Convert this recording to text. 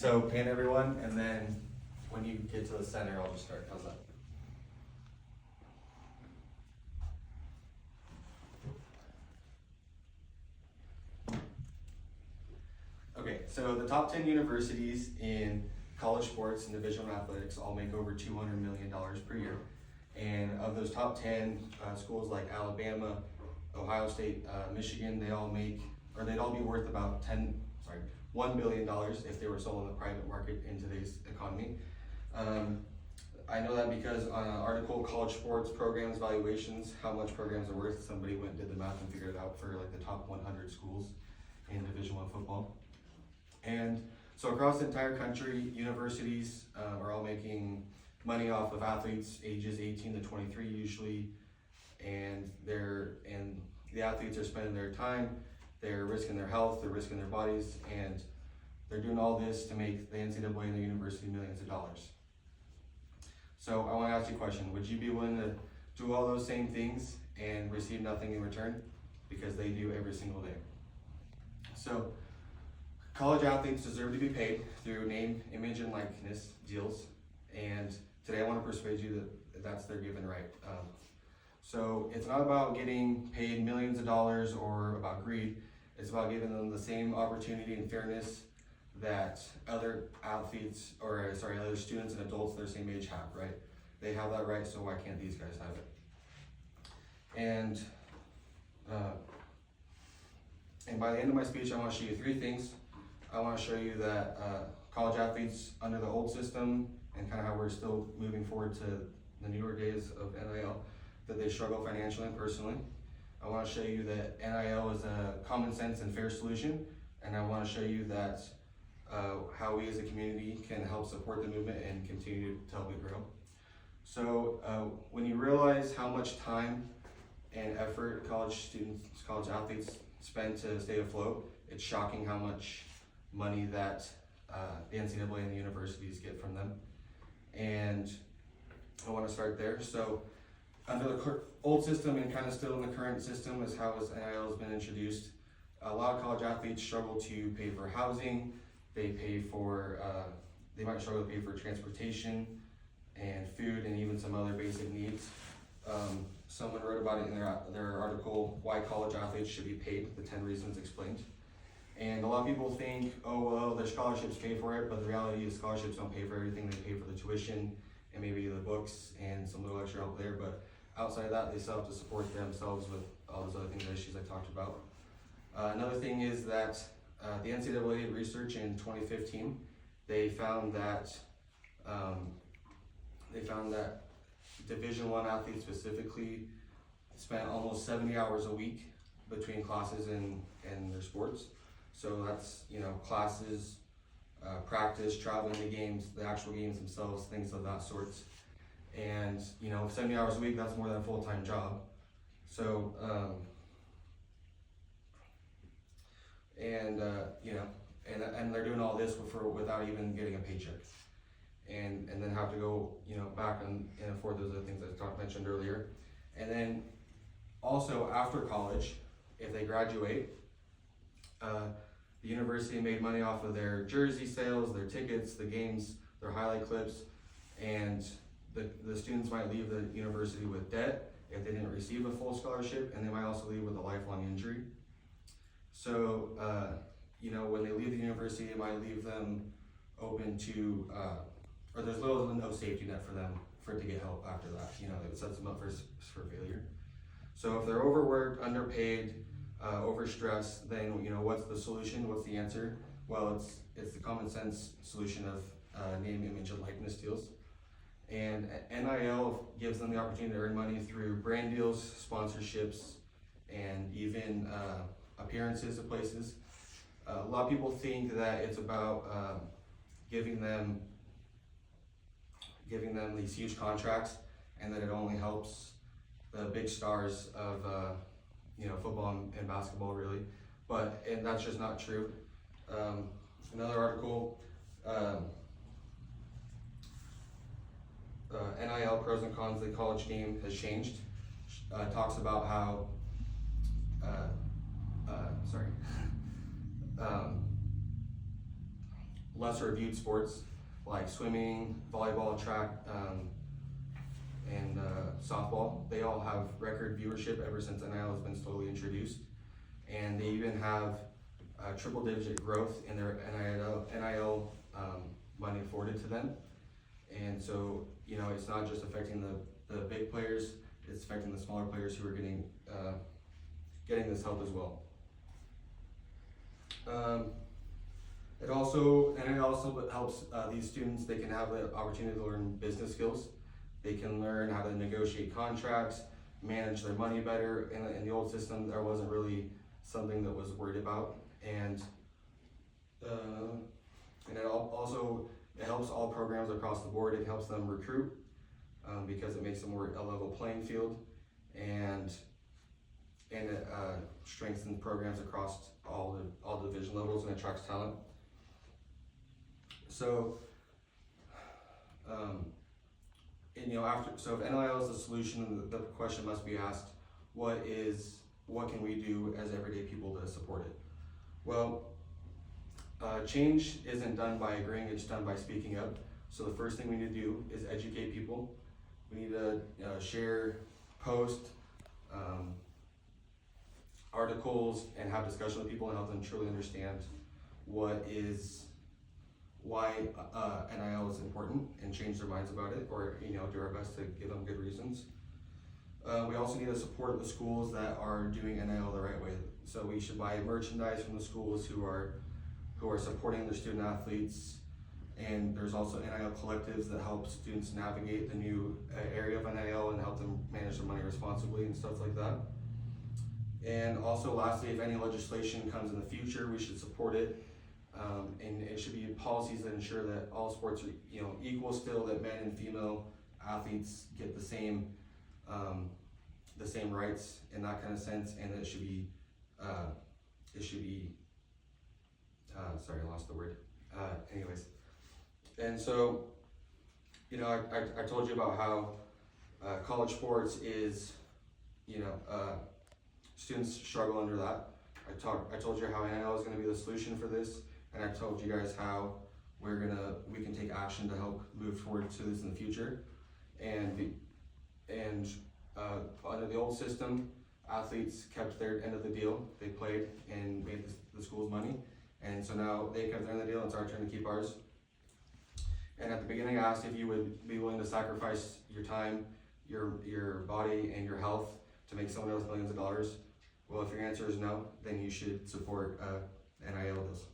So pan everyone, and then when you get to the center, I'll just start. How's that? Okay, so the top 10 universities in college sports and Division I athletics all make over $200 million per year. And of those top 10 schools like Alabama, Ohio State, Michigan, they'd all be worth about $1 billion if they were sold in the private market in today's economy. I know that because on an article, College Sports Programs Valuations, how much programs are worth, somebody went and did the math and figured it out for like the top 100 schools in Division I football. And so across the entire country, universities are all making money off of athletes ages 18 to 23 usually, and the athletes are spending their time, they're risking their health, they're risking their bodies, and they're doing all this to make the NCAA and the university millions of dollars. So I want to ask you a question. Would you be willing to do all those same things and receive nothing in return? Because they do every single day. So college athletes deserve to be paid through name, image, and likeness deals. And today I want to persuade you that that's their given right. So it's not about getting paid millions of dollars or about greed. It's about giving them the same opportunity and fairness that other athletes, other students and adults their same age have, right? They have that right, so why can't these guys have it? And by the end of my speech, I want to show you 3 things. I want to show you that college athletes under the old system and kind of how we're still moving forward to the newer days of NIL, that they struggle financially and personally. I want to show you that NIL is a common sense and fair solution, and I want to show you that how we as a community can help support the movement and continue to help it grow. So when you realize how much time and effort college athletes spend to stay afloat, it's shocking how much money that the NCAA and the universities get from them. And I want to start there. So under the old system and kind of still in the current system is how NIL has been introduced. A lot of college athletes struggle to pay for housing. They might struggle to pay for transportation and food and even some other basic needs. Someone wrote about it in their article, Why College Athletes Should Be Paid, the 10 Reasons Explained. And a lot of people think, oh, well, their scholarships pay for it, but the reality is scholarships don't pay for everything. They pay for the tuition and maybe the books and some little extra help there, but outside of that, they still have to support themselves with all those other things, issues I talked about. Another thing is that the NCAA research in 2015, they found that Division I athletes specifically spent almost 70 hours a week between classes and their sports. So that's, classes, practice, traveling to games, the actual games themselves, things of that sort. And, 70 hours a week, that's more than a full-time job. So, and they're doing all this without even getting a paycheck. And then have to go, back and afford those other things I mentioned earlier. And then also after college, if they graduate, the university made money off of their jersey sales, their tickets, the games, their highlight clips, and the students might leave the university with debt if they didn't receive a full scholarship, and they might also leave with a lifelong injury. So, when they leave the university, it might leave them open to, or there's little to no safety net for them to get help after that. It sets them up for failure. So if they're overworked, underpaid, overstressed, then what's the solution? What's the answer? Well, it's the common sense solution of name, image, and likeness deals. And NIL gives them the opportunity to earn money through brand deals, sponsorships, and even appearances at places. A lot of people think that it's about giving them these huge contracts, and that it only helps the big stars of football and basketball, really. And that's just not true. Another article, NIL pros and cons of the college game has changed. Talks about how lesser viewed sports like swimming, volleyball, track, and softball. They all have record viewership ever since NIL has been slowly introduced, and they even have triple-digit growth in their NIL money afforded to them. And so, it's not just affecting the big players; it's affecting the smaller players who are getting this help as well. It also helps these students. They can have the opportunity to learn business skills. They can learn how to negotiate contracts, manage their money better. In the old system, there wasn't really something that was worried about, and it helps all programs across the board. It helps them recruit because it makes them more a level playing field, and it strengthens programs across all division levels and attracts talent. So, if NIL is the solution, the question must be asked: what can we do as everyday people to support it? Well, change isn't done by agreeing; it's done by speaking up. So the first thing we need to do is educate people. We need to share, post articles, and have discussion with people and help them truly understand why NIL is important and change their minds about it, or do our best to give them good reasons. We also need to support the schools that are doing NIL the right way. So we should buy merchandise from the schools who are supporting their student athletes, and there's also NIL collectives that help students navigate the new area of NIL and help them manage their money responsibly and stuff like that. And also, lastly, if any legislation comes in the future, we should support it. And it should be policies that ensure that all sports are equal still, that men and female athletes get the same rights in that kind of sense, and that it should be sorry, I lost the word. Anyways, and so I told you about how college sports is students struggle under that. I told you how NIL is going to be the solution for this, and I told you guys how we can take action to help move forward to this in the future. And under the old system, athletes kept their end of the deal. They played and made the school's money, and so now they kept their end of the deal. It's our turn to keep ours. And at the beginning, I asked if you would be willing to sacrifice your time, your body, and your health to make someone else millions of dollars. Well, if your answer is no, then you should support NIL deals.